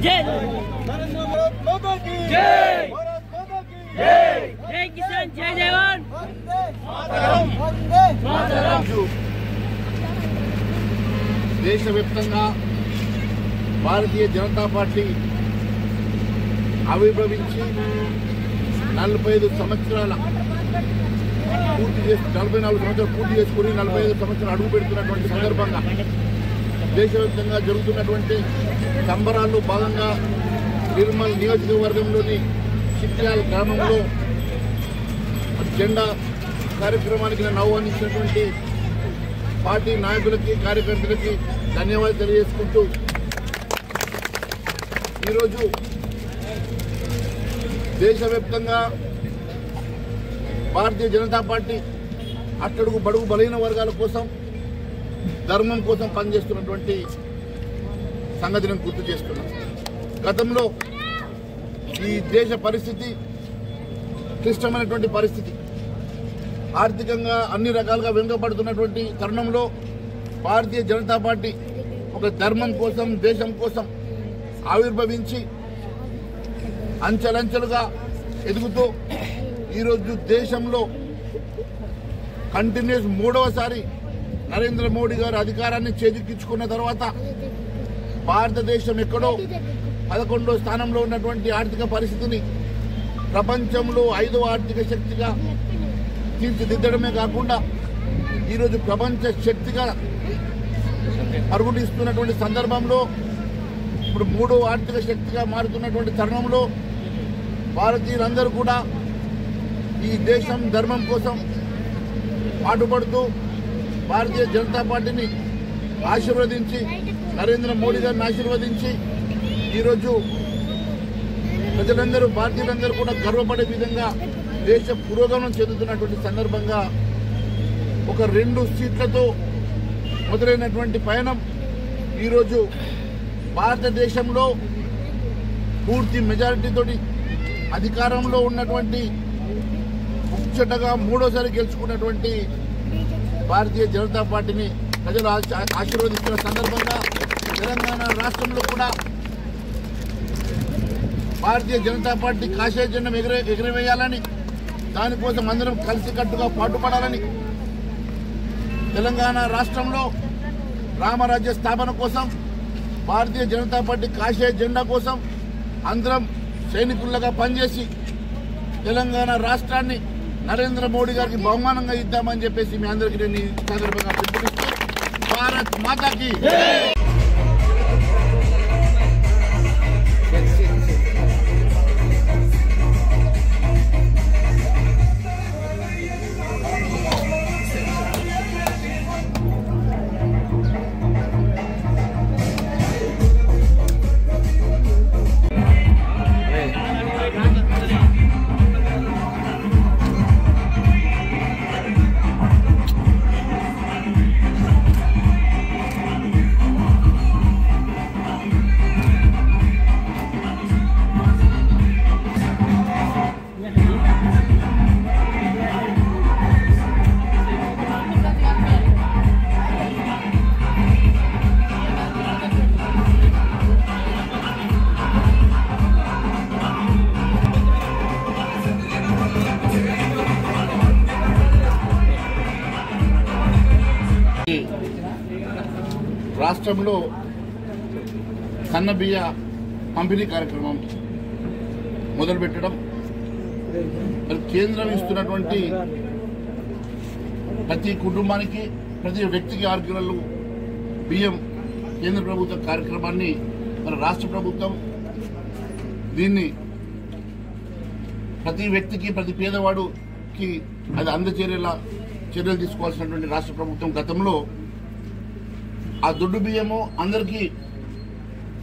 जय जय किसान जय जवान దేశవ్యాప్తంగా భారతీయ జనతా పార్టీ ఆవిర్భవించి 45 సంవత్సరాల పూర్తి చేసి 44 సంవత్సరాలు పూర్తి చేసుకుని 45 సంవత్సరాలు అడుగు పెడుతున్నటువంటి సందర్భంగా దేశవ్యాప్తంగా జరుగుతున్నటువంటి సంబరాల్లో భాగంగా నిర్మల్ నియోజకవర్గంలోని చిట్యాల గ్రామంలో జెండా కార్యక్రమానికి నన్ను ఆహ్వానించినటువంటి పార్టీ నాయకులకి కార్యకర్తలకి ధన్యవాదాలు తెలియజేసుకుంటూ ఈరోజు దేశవ్యాప్తంగా భారతీయ జనతా పార్టీ అట్టడుగు బడుగు బలహీన వర్గాల కోసం ధర్మం కోసం పనిచేస్తున్నటువంటి సంగతిని గుర్తు చేస్తున్నాం. గతంలో ఈ దేశ పరిస్థితి క్లిష్టమైనటువంటి పరిస్థితి, ఆర్థికంగా అన్ని రకాలుగా వెనుకబడుతున్నటువంటి తరుణంలో భారతీయ జనతా పార్టీ ఒక ధర్మం కోసం దేశం కోసం ఆవిర్భవించి అంచెలంచెలుగా ఎదుగుతూ ఈరోజు దేశంలో కంటిన్యూస్ 3వసారి నరేంద్ర మోడీ గారు అధికారాన్ని చేజిక్కించుకున్న తర్వాత భారతదేశం ఎక్కడో 11వ స్థానంలో ఉన్నటువంటి ఆర్థిక పరిస్థితిని ప్రపంచంలో 5వ ఆర్థిక శక్తిగా తీర్చిదిద్దడమే కాకుండా ఈరోజు ప్రపంచ శక్తిగా పరుగులిస్తున్నటువంటి సందర్భంలో ఇప్పుడు 3వ ఆర్థిక శక్తిగా మారుతున్నటువంటి తరుణంలో భారతీయులందరూ కూడా ఈ దేశం ధర్మం కోసం పాటుపడుతూ భారతీయ జనతా పార్టీని ఆశీర్వదించి నరేంద్ర మోడీ గారిని ఆశీర్వదించి ఈరోజు ప్రజలందరూ భారతీయులందరూ కూడా గర్వపడే విధంగా దేశ పురోగమనం చెందుతున్నటువంటి సందర్భంగా ఒక 2 సీట్లతో మొదలైనటువంటి పయనం ఈరోజు భారతదేశంలో పూర్తి మెజారిటీతోటి అధికారంలో ఉన్నటువంటి ముచ్చటగా 3వసారి గెలుచుకున్నటువంటి భారతీయ జనతా పార్టీని ప్రజలు ఆశీర్వదిస్తున్న సందర్భంగా తెలంగాణ రాష్ట్రంలో కూడా భారతీయ జనతా పార్టీ కాషాయ జెండా ఎగరవేయాలని, దానికోసం అందరం కలిసికట్టుగా పాటుపడాలని, తెలంగాణ రాష్ట్రంలో రామరాజ్య స్థాపన కోసం భారతీయ జనతా పార్టీ కాషాయ జెండా కోసం అందరం సైనికులుగా పనిచేసి తెలంగాణ రాష్ట్రాన్ని నరేంద్ర మోడీ గారికి బహుమానంగా ఇద్దామని చెప్పేసి మీ అందరికీ నేను ఈ సందర్భంగా పిలుపునిస్తూ భారత్ మాతాకి రాష్ట్రంలో సన్న బియ్య పంపిణీ కార్యక్రమం మొదలుపెట్టడం, కేంద్రం ఇస్తున్నటువంటి ప్రతి కుటుంబానికి ప్రతి వ్యక్తికి 6 కిలోలు బియ్యం కేంద్ర ప్రభుత్వ కార్యక్రమాన్ని మన రాష్ట్ర ప్రభుత్వం దీన్ని ప్రతి వ్యక్తికి ప్రతి పేదవాడుకి అది అందచేరేలా చర్యలు తీసుకోవాల్సినటువంటి రాష్ట్ర ప్రభుత్వం గతంలో ఆ దొడ్డు బియ్యము అందరికీ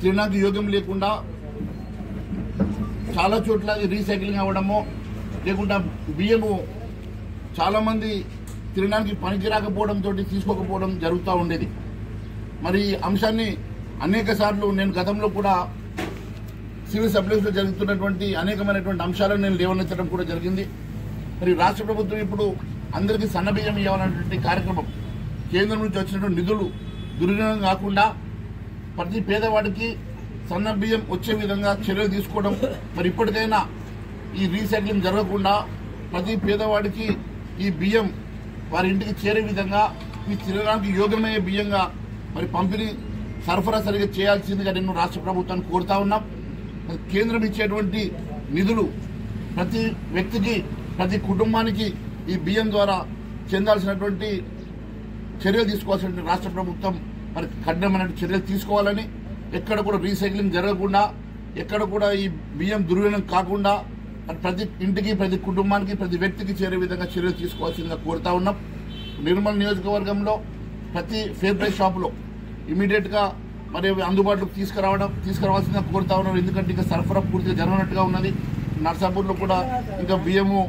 తినడానికి యోగ్యం లేకుండా చాలా చోట్ల రీసైక్లింగ్ అవ్వడము, లేకుండా బియ్యము చాలామంది తినడానికి పనికి రాకపోవడంతో తీసుకోకపోవడం జరుగుతూ ఉండేది. మరి ఈ అంశాన్ని అనేక సార్లు నేను గతంలో కూడా సివిల్ సప్లైస్లో జరుగుతున్నటువంటి అనేకమైనటువంటి అంశాలను నేను లేవనెత్తడం కూడా జరిగింది. మరి రాష్ట్ర ప్రభుత్వం ఇప్పుడు అందరికీ సన్నబియ్యం ఇవ్వాలనేటువంటి కార్యక్రమం, కేంద్రం నుంచి వచ్చినటువంటి నిధులు దుర్వినియోగం కాకుండా ప్రతి పేదవాడికి సన్న బియ్యం వచ్చే విధంగా చర్యలు తీసుకోవడం, మరి ఇప్పటికైనా ఈ రీసైక్లింగ్ జరగకుండా ప్రతి పేదవాడికి ఈ బియ్యం వారి ఇంటికి చేరే విధంగా ఈ తినడానికి యోగ్యమయ్యే బియ్యంగా మరి పంపిణీ సరఫరా సరిగా చేయాల్సిందిగా నేను రాష్ట్ర ప్రభుత్వాన్ని కోరుతా ఉన్నాం. కేంద్రం ఇచ్చేటువంటి నిధులు ప్రతి వ్యక్తికి ప్రతి కుటుంబానికి ఈ బియ్యం ద్వారా చెందాల్సినటువంటి చర్యలు తీసుకోవాల్సిన రాష్ట్ర ప్రభుత్వం మరి కఠినమైన చర్యలు తీసుకోవాలని, ఎక్కడ కూడా రీసైక్లింగ్ జరగకుండా, ఎక్కడ కూడా ఈ బియ్యం దుర్వినియోగం కాకుండా ప్రతి ఇంటికి ప్రతి కుటుంబానికి ప్రతి వ్యక్తికి చేరే విధంగా చర్యలు తీసుకోవాల్సిందిగా కోరుతా ఉన్నాం. నిర్మల్ నియోజకవర్గంలో ప్రతి ఫేర్ ప్రైస్ షాపులో ఇమీడియట్ గా మరి అందుబాటులోకి తీసుకురావాల్సిందిగా కోరుతా ఉన్నారు. ఎందుకంటే ఇంకా సరఫరా పూర్తిగా జరగనట్టుగా ఉన్నది. నర్సాపూర్లో కూడా ఇంకా బియ్యము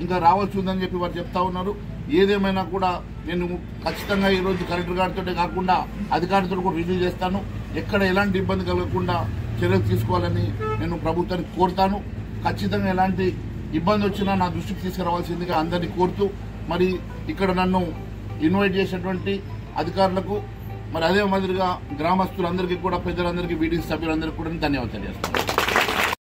ఇంకా రావాల్సి ఉందని చెప్పి వారు చెప్తా ఉన్నారు. ఏదేమైనా కూడా నేను ఖచ్చితంగా ఈరోజు కలెక్టర్ గారితో కాకుండా అధికారులతో కూడా రివ్యూ చేస్తాను. ఎక్కడ ఎలాంటి ఇబ్బంది కలగకుండా చర్యలు తీసుకోవాలని నేను ప్రభుత్వాన్ని కోరుతాను. ఖచ్చితంగా ఎలాంటి ఇబ్బంది వచ్చినా నా దృష్టికి తీసుకురావాల్సిందిగా అందరినీ కోరుతూ, మరి ఇక్కడ నన్ను ఇన్వైట్ చేసినటువంటి అధికారులకు, మరి అదే మాదిరిగా గ్రామస్తులందరికీ కూడా, పెద్దలందరికీ, వీడీ సభ్యులందరికీ కూడా ధన్యవాదాలు తెలియజేస్తాను.